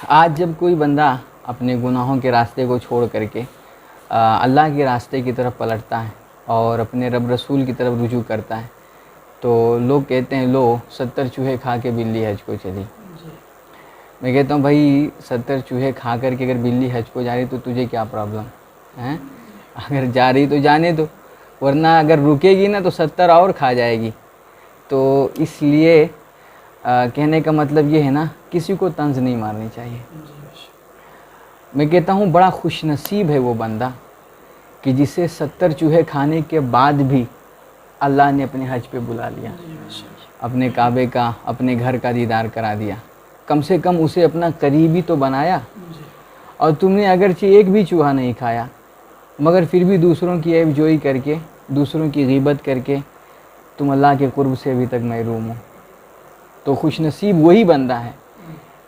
آج جب کوئی بندہ اپنے گناہوں کے راستے کو چھوڑ کر کے اللہ کے راستے کی طرف پلٹتا ہے اور اپنے رب رسول کی طرف رجوع کرتا ہے تو لوگ کہتے ہیں لو 70 چوہے کھا کے بلی حج کو چلی۔ میں کہتا ہوں بھائی 70 چوہے کھا کر کے اگر بلی حج کو جا رہی تو تجھے کیا پرابلم ہے؟ اگر جا رہی تو جانے دو، ورنہ اگر رکے گی نا تو 70 اور کھا جائے گی۔ تو اس لیے کہنے کا مطلب یہ ہے نا، کسی کو طنز نہیں مارنی چاہیے۔ میں کہتا ہوں بڑا خوش نصیب ہے وہ بندہ کہ جسے 70 چوہے کھانے کے بعد بھی اللہ نے اپنے حج پہ بلا لیا، اپنے کعبے کا، اپنے گھر کا دیدار کرا دیا، کم سے کم اسے اپنا قریبی تو بنایا۔ اور تم نے اگرچہ ایک بھی چوہا نہیں کھایا مگر پھر بھی دوسروں کی عیب جوئی کر کے، دوسروں کی غیبت کر کے تم اللہ کے قرب سے ابھی تک محروم ہو۔ تو خوش نصیب وہی بندہ ہے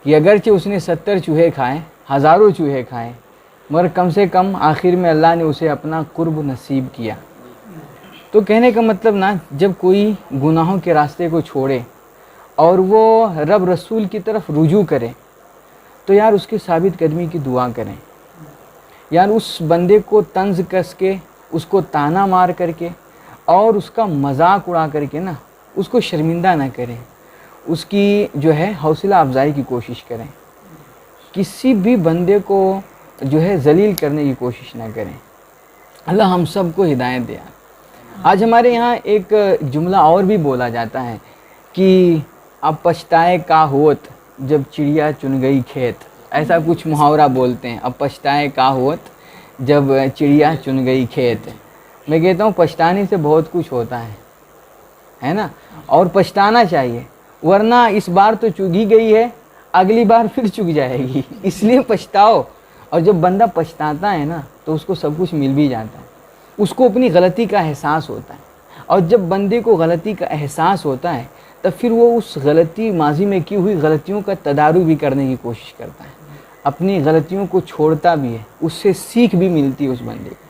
کہ اگرچہ اس نے 70 چوہے کھائے، ہزاروں چوہے کھائے، مگر کم سے کم آخر میں اللہ نے اسے اپنا قرب نصیب کیا۔ تو کہنے کا مطلب نا، جب کوئی گناہوں کے راستے کو چھوڑے اور وہ رب رسول کی طرف رجوع کرے تو یار اس کی ثابت قدمی کی دعا کریں۔ یار اس بندے کو طنز کس کے، اس کو طعنہ مار کر کے اور اس کا مذاق اڑا کر کے نا اس کو شرمندہ نہ کریں، اس کی جو ہے حوصلہ افزائی کی کوشش کریں، کسی بھی بندے کو جو ہے ذلیل کرنے کی کوشش نہ کریں۔ اللہ ہم سب کو ہدایت دے۔ آج ہمارے یہاں ایک جملہ اور بھی بولا جاتا ہے کہ اب پچھتائے کا ہوت جب چڑیا چن گئی کھیت، ایسا کچھ محاورہ بولتے ہیں، اب پچھتائے کا ہوت جب چڑیا چن گئی کھیت۔ میں کہتا ہوں پچھتانے سے بہت کچھ ہوتا ہے نا، اور پچھتانا چاہیے، ورنہ اس بار تو چگی گئی ہے، اگلی بار پھر چگ جائے گی، اس لیے پچھتاؤ۔ اور جب بندہ پچھتاتا ہے نا تو اس کو سب کچھ مل بھی جاتا ہے، اس کو اپنی غلطی کا احساس ہوتا ہے، اور جب بندے کو غلطی کا احساس ہوتا ہے تب پھر وہ اس غلطی، ماضی میں کی ہوئی غلطیوں کا تدارک بھی کرنے کی کوشش کرتا ہے، اپنی غلطیوں کو چھوڑتا بھی ہے، اس سے سیکھ بھی ملتی ہے اس بندے کو۔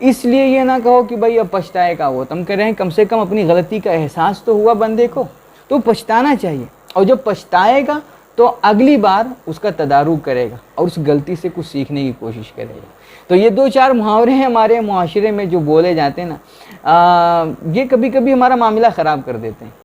اس لیے یہ نہ کہو کہ بھائی اب پچھتائے کا وہ، تم کہہ رہے ہیں کم سے کم اپنی غلطی کا احساس تو ہوا بندے کو، تو پچھتانا چاہیے، اور جب پچھتائے گا تو اگلی بار اس کا تدارک کرے گا اور اس غلطی سے کچھ سیکھنے کی کوشش کرے گا۔ تو یہ 2-4 محاورے ہیں ہمارے معاشرے میں جو بولے جاتے ہیں نا، یہ کبھی کبھی ہمارا معاملہ خراب کر دیتے ہیں۔